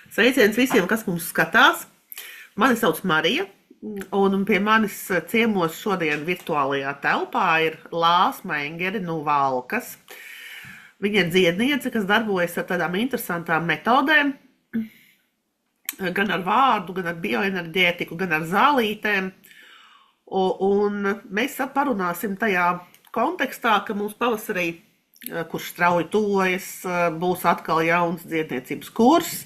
Sveiciens visiem, kas mums skatās. Mani sauc Marija, un pie manis ciemos šodien virtuālajā telpā ir Lāsma Engere no Valkas. Viņa ir dziedniece, kas darbojas ar tādām interesantām metodēm, gan ar vārdu, gan ar bioenerģētiku, gan ar zālītēm. Un mēs parunāsim tajā kontekstā, ka mums pavasarī, kurš strauji tuvojas, būs atkal jauns dziedniecības kurs.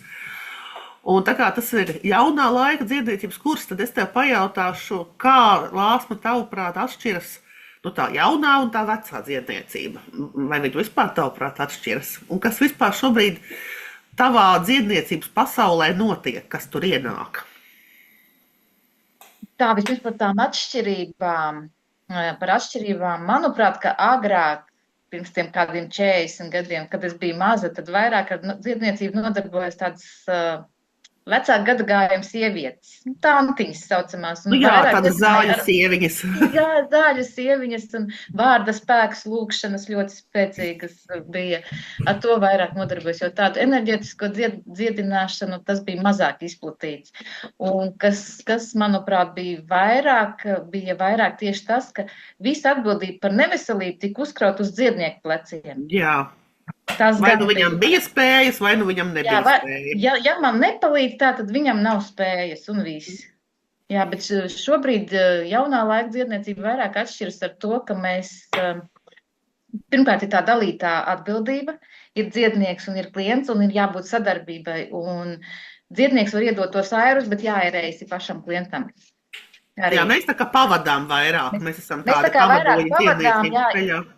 Un tā kā tas ir jaunā laika dziedniecības kurs, tad es tev pajautāšu, kā, Lāsma, tavuprāt atšķiras tā jaunā un tā vecā dziedniecība? Vai viņi vispār tavuprāt atšķiras? Un kas vispār šobrīd tavā dziedniecības pasaulē notiek, kas tur ienāk? Tā vispirms par tām atšķirībām. Par atšķirībām, manuprāt, ka agrāk, pirms tiem kādiem 40 gadiem, kad es biju maza, tad vairāk ar dziedniecību nodarbojas tādas vecāku gadagājumu sievietes, tantiņas saucamās. Jā, tādas zāļu sieviņas. Jā, zāļu sieviņas un vārda spēks lūkšanas ļoti spēcīgas bija. Ar to vairāk nodarbojas, jo tādu enerģētisko dziedināšanu tas bija mazāk izplatīts. Un kas manuprāt, bija vairāk tieši tas, ka visa atbildība par neveselību tika uzkraut uz dziednieku pleciem. Jā. Vai nu viņam bija spējas, vai nu viņam nebija spējas. Ja man nepalīdz tā, tad viņam nav spējas un viss. Jā, bet šobrīd jaunā laika dziedniecība vairāk atšķiras ar to, ka mēs, pirmkārt, ir tā dalītā atbildība, ir dziednieks un ir klients un ir jābūt sadarbībai. Un dziednieks var iedot tos airus, bet jāierējas pašam klientam. Arī. Jā, mēs tā kā pavadām vairāk, mēs esam tādi pavadoļi dziedniecības.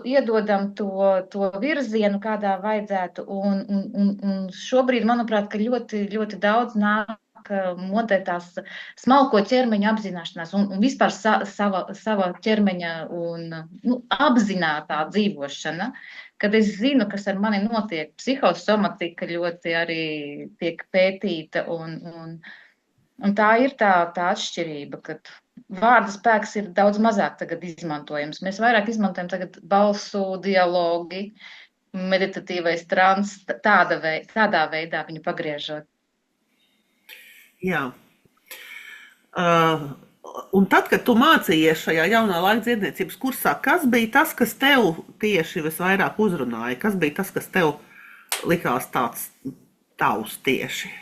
Iedodam to virzienu, kādā vajadzētu, un šobrīd, manuprāt, ka ļoti, ļoti daudz nāk modē tās smalko ķermeņa apzināšanās un vispār sava ķermeņa un apzinātā dzīvošana, kad es zinu, kas ar mani notiek. Psihosomatika ļoti arī tiek pētīta un tā ir tā atšķirība, ka vārda spēks ir daudz mazāk tagad izmantojams. Mēs vairāk izmantojam tagad balsu dialogi, meditatīvais trans, tādā veidā viņu pagriežot. Jā. Un tad, kad tu mācījies šajā jaunā laika dziedniecības kursā, kas bija tas, kas tev tieši visvairāk uzrunāja? Kas bija tas, kas tev likās tāds tavs tieši?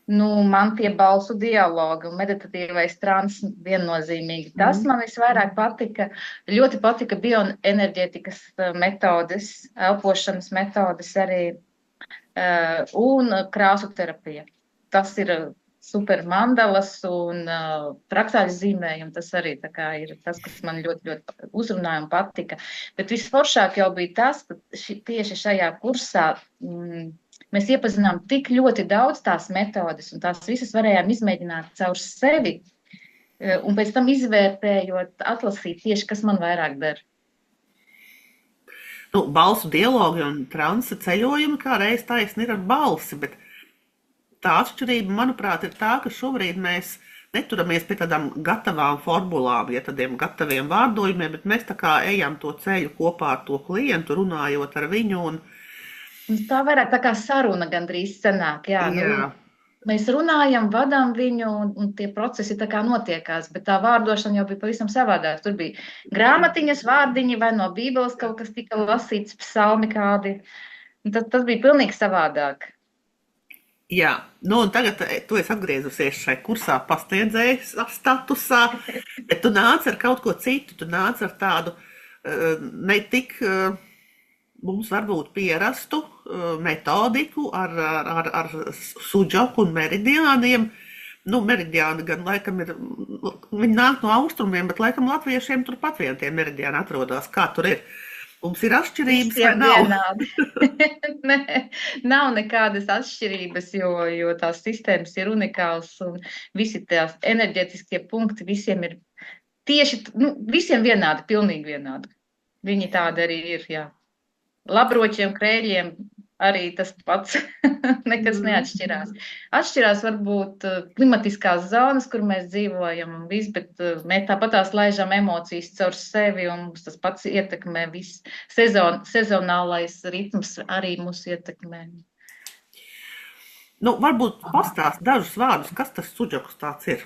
Man tie balsu dialogi un meditatīvais trans viennozīmīgi. Tas man visvairāk patika. Ļoti patika bioenerģētikas metodes, elpošanas metodes arī un krāsu terapija. Tas ir super mandalas un fraktāļu zīmējumi. Tas arī tā kā ir tas, kas man ļoti, ļoti uzrunāja un patika. Bet visforšāk jau bija tas, ka tieši šajā kursā mēs iepazinām tik ļoti daudz tās metodes, un tās visas varējām izmēģināt caur sevi, un pēc tam izvērtējot, atlasīt tieši, kas man vairāk der. Balsu dialogi un transa ceļojumi kā reiz taisni ir ar balsi, bet tā atšķirība, manuprāt, ir tā, ka šobrīd mēs neturamies pie tādām gatavām formulām, tādiem gataviem vārdojumiem, bet mēs tā kā ejam to ceļu kopā ar to klientu, runājot ar viņu un tā vairāk tā kā saruna gandrīz sanāk, jā. Mēs runājam, vadām viņu, un tie procesi tā kā notiekās, bet tā vārdošana jau bija pavisam savādāk. Tur bija grāmatiņas, vārdiņi vai no Bībeles kaut kas tika lasīts, psalmi kādi. Tas bija pilnīgi savādāk. Jā, un tagad tu esi atgriezusies šai kursā pasniedzējas statusā, bet tu nāc ar kaut ko citu, tu nāc ar tādu ne tik mums varbūt pierastu metodiku ar suģoku un meridiāniem. Meridiāni gan laikam ir, viņi nāk no austrumiem, bet laikam latviešiem turpat vien tie meridiāni atrodas. Kā tur ir? Mums ir atšķirības vai nav? Nē, nav nekādas atšķirības, jo tās sistēmas ir unikāls un visi tās enerģētiskie punkti visiem ir tieši, visiem vienādi, pilnīgi vienādi. Viņi tādi arī ir, jā. Labroķiem, krēļiem arī tas pats nekas neatšķirās. Atšķirās varbūt klimatiskās zonas, kur mēs dzīvojam un viss, bet mēs tāpat tās laižam emocijas caur sevi un mums tas pats ietekmē viss. Sezonālais ritms arī mūs ietekmē. Nu, varbūt pastāst dažus vārdus, kas tas suģoks tāds ir.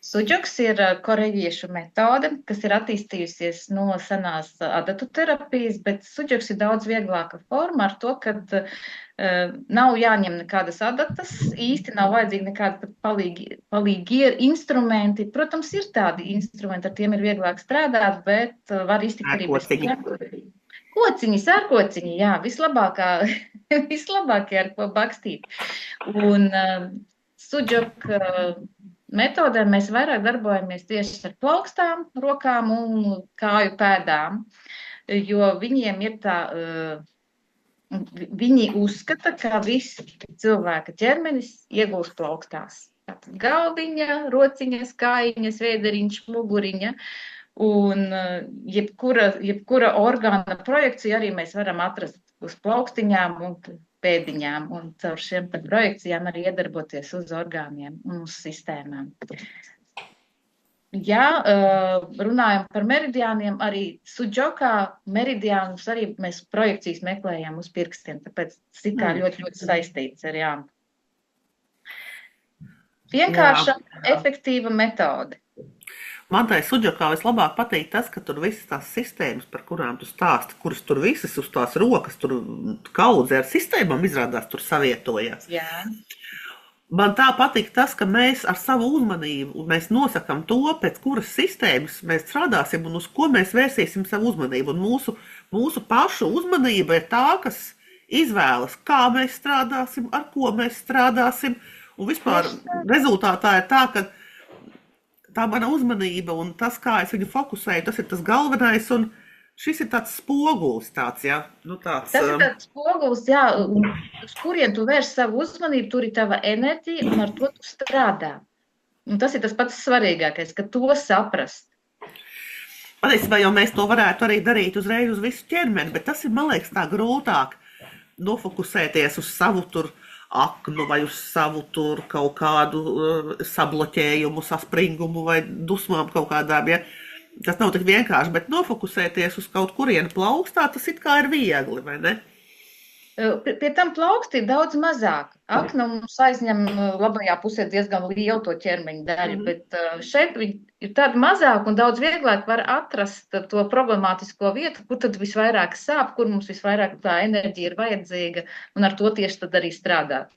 Suģoks ir korejiešu metode, kas ir attīstījusies no senās adatu terapijas, bet suģoks ir daudz vieglāka forma ar to, ka nav jāņem nekādas adatas, īsti nav vajadzīgi nekādi palīgi instrumenti. Protams, ir tādi instrumenti, ar tiem ir vieglāk strādāt, bet var iztikt arī bez tiem. Kociņi, sārkociņi, jā, vislabākie ar ko bakstīt. Un suģoka metodē mēs vairāk darbojamies tieši ar plaukstām, rokām un kāju pēdām, jo viņiem ir tā, viņi uzskata, ka viss cilvēka ķermenis iegūst plaukstās. Tātad galviņa, rociņas, kājiņas, vēderiņš, muguriņa. Un jebkura orgāna projekcija arī mēs varam atrast uz plaukstiņām un pēdiņām, un caur šiem projekcijām arī iedarboties uz orgāniem un uz sistēmām. Ja runājam par meridiāniem, arī suģokā meridiānus arī mēs projekcijas meklējam uz pirkstiem, tāpēc tas ir kā ļoti, ļoti saistīts ar jām. Vienkārša, efektīva metode. Man tai suģokā vislabāk patīk tas, ka tur visas tās sistēmas, par kurām tu stāsti, kuras tur visas uz tās rokas, tur kaudze ar sistēmām izrādās tur savietojas. Jā. Man tā patīk tas, ka mēs ar savu uzmanību, mēs nosakam to, pēc kuras sistēmas mēs strādāsim un uz ko mēs vērsīsim savu uzmanību. Un mūsu pašu uzmanība ir tā, kas izvēlas, kā mēs strādāsim, ar ko mēs strādāsim. Un vispār rezultātā ir tā, ka tā mana uzmanība un tas, kā es viņu fokusēju, tas ir tas galvenais, un šis ir tāds spogulis tāds, jā. Nu, tāds, tas ir tāds spogulis, jā, uz kurien tu vērš savu uzmanību, tur ir tava enerģija, un ar to tu strādā. Un tas ir tas pats svarīgākais, ka to saprast. Patiesībā jau mēs to varētu arī darīt uzreiz uz visu ķermeni, bet tas ir, man liekas, tā grūtāk nofokusēties uz savu tur aknu vai uz savu tur kaut kādu sabloķējumu, saspringumu vai dusmām kaut kādām, ja. Tas nav tik vienkārši, bet nofokusēties uz kaut kurienu plaukstā, tas it kā ir viegli, vai ne? Pie tam plauksti ir daudz mazāk. Akna mums aizņem labajā pusē diezgan lielu to ķermeņa daļu, bet šeit viņi ir tādi mazāk un daudz vieglāk var atrast to problemātisko vietu, kur tad visvairāk sāp, kur mums visvairāk tā enerģija ir vajadzīga, un ar to tieši tad arī strādāt.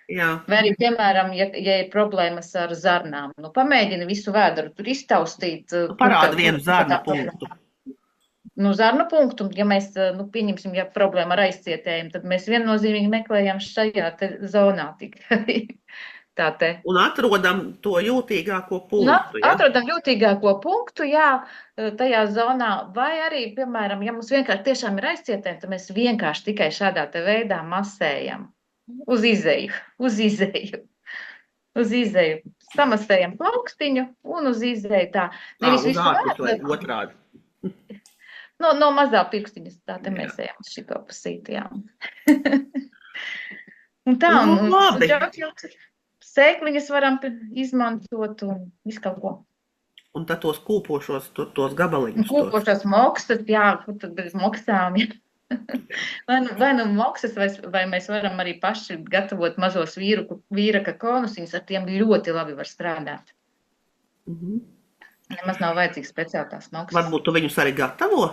Jā. Vai arī, piemēram, ja ir problēmas ar zarnām, nu pamēģini visu vēdru tur iztaustīt. Parāda vienu zarnu punktu. Nu, zarnu punktu, ja mēs, pieņemsim, ja problēma ar aizcietējumu, tad mēs viennozīmīgi meklējam šajā te zonā tikai. Tā te. Un atrodam to jūtīgāko punktu. Atrodam jūtīgāko punktu, jā, tajā zonā, vai arī, piemēram, ja mums vienkārši tiešām ir aizcietējumi, tad mēs vienkārši tikai šādā te veidā masējam uz izeju. Samasējam plaukstiņu un uz izeju tā. Nevis uz ārpus vai otrādi. No mazā pirkstiņas tā te mēs ejam uz šito pusīti, jā. Un tā, un sēkliņas varam izmantot un visu kaut ko. Un tad tos kūpošos, tos gabaliņus. Kūpošos mokstas, jā, tad bez moksām, jā. Vai nu moksas, vai mēs varam arī paši gatavot mazos vīraka konusiņus, ar tiem ļoti labi var strādāt. Nemaz nav vajadzīgs speciāli tās moksas. Varbūt tu viņus arī gatavo?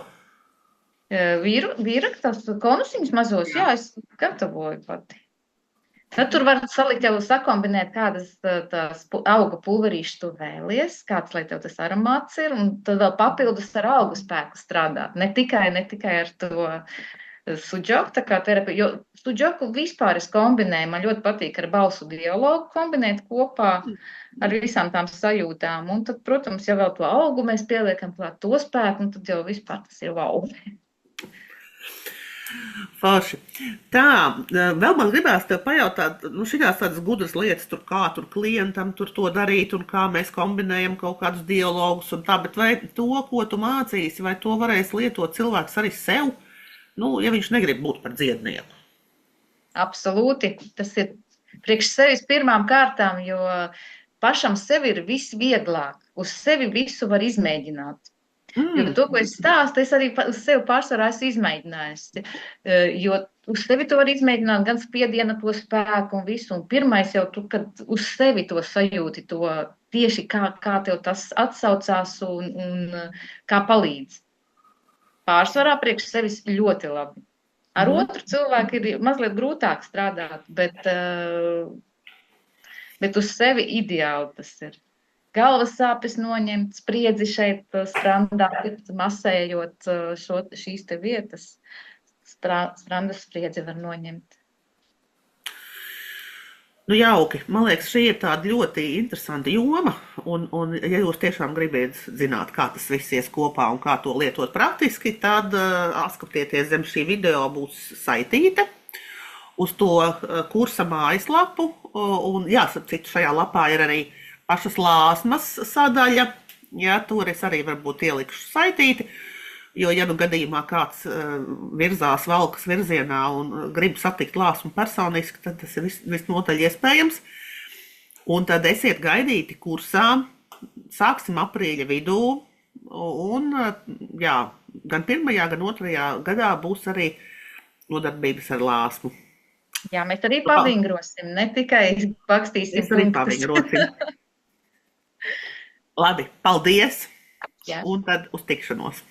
Vīraka tās konusiņus mazos, jā, es gatavoju pati. Tad tur var salikt jau sakombinēt, kādas tās auga pulverīšas tu vēlies, kāds, lai tev tas aromāts ir, un tad vēl papildus ar augu spēku strādāt. Ne tikai ar to suģoku, tā kā terapiju, jo suģoku vispār es kombinēju, man ļoti patīk ar balsu dialogu kombinēt kopā ar visām tām sajūtām, un tad, protams, ja vēl to augu mēs pieliekam klāt to spēku, un tad jau vispār tas ir wow. Forši. Tā, vēl man gribās tev pajautāt, šitās tādas gudras lietas, kā tur klientam tur to darīt un kā mēs kombinējam kaut kādus dialogus un tā, bet vai to, ko tu mācīsi, vai to varēs lietot cilvēks arī sev, ja viņš negrib būt par dziednieku? Absolūti. Tas ir priekš sevis pirmām kārtām, jo pašam sevi ir visvieglāk. Uz sevi visu var izmēģināt. Jo to, ko es stāstu, es arī uz sevi pārsvarā esmu izmēģinājusi. Jo uz sevi to var izmēģināt gan spiediena to spēku un visu. Un pirmais jau tu, kad uz sevi to sajūti, to tieši kā tev tas atsaucās un kā palīdz. Pārsvarā priekš sevis ļoti labi. Ar otru cilvēku ir mazliet grūtāk strādāt, bet uz sevi ideāli tas ir. Galvas sāpes noņemt, spriedzi šeit strandā, masējot šīs te vietas. Strandas spriedzi var noņemt. Nu, jauki. Man liekas, šī ir tāda ļoti interesanta joma, un ja jūs tiešām gribat zināt, kā tas viss ies kopā un kā to lietot praktiski, tad atskatieties zem šī video būs saitīte uz to kursa mājaslapu, un jāsapcīt, šajā lapā ir arī pašas lāsmas sadaļa, ja, tur es arī varbūt ielikšu saitīti, jo, ja nu gadījumā kāds virzās valkas virzienā un grib satikt lāsmu personiski, tad tas ir visnotaļ iespējams. Un tad esiet gaidīti kursā, sāksim aprīļa vidū, un jā, gan 1., gan 2. gadā būs arī nodarbības ar lāsmu. Jā, mēs arī pavingrosim, ne tikai pakstīsim. Mēs arī pavingrosim. Labi, paldies! Jā. Un tad uz tikšanos!